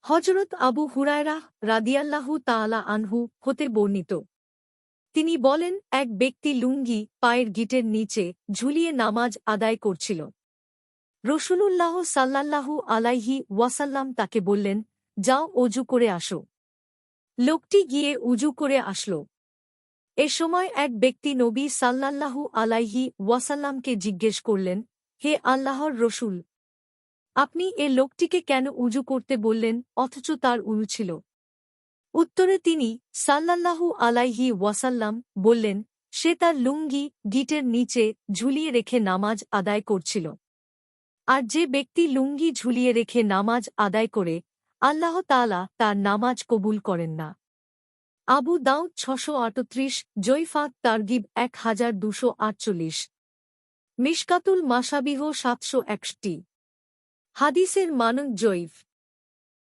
হযরত আবু হুরায়রাহ রাদিয়াল্লাহু তাআলা আনহু হতে বর্ণিত। তিনি বলেন, এক ব্যক্তি লুঙ্গি পায়ের গিঁটের নিচে ঝুলিয়ে নামাজ আদায় করছিল। রাসূলুল্লাহ সাল্লাল্লাহু আলাইহি ওয়াসাল্লাম তাকে বললেন, যাও ওযু করে আসো। লোকটি গিয়ে উজু করে আসল। এ সময় এক ব্যক্তি নবী সাল্লাল্লাহু আলাইহি ওয়াসাল্লামকে জিজ্ঞেস করলেন, হে আল্লাহর রসূল, আপনি এ লোকটিকে কেন উজু করতে বললেন অথচ তার উযু ছিল? উত্তরে তিনি সাল্লাল্লাহু আলাইহি ওয়াসাল্লাম বললেন, সে তার লুঙ্গি গিঁটের নিচে ঝুলিয়ে রেখে নামাজ আদায় করছিল। আর যে ব্যক্তি লুঙ্গি ঝুলিয়ে রেখে নামাজ আদায় করে, আল্লাহ তাআলা তার নামাজ কবুল করেন না। আবু দাউদ ৬৩৮, জয়ফাত তারগিব ১২৪৮, মিশকাতুল মাশাবিহ ৭৬১। হাদিসের মানক জয়ীফ।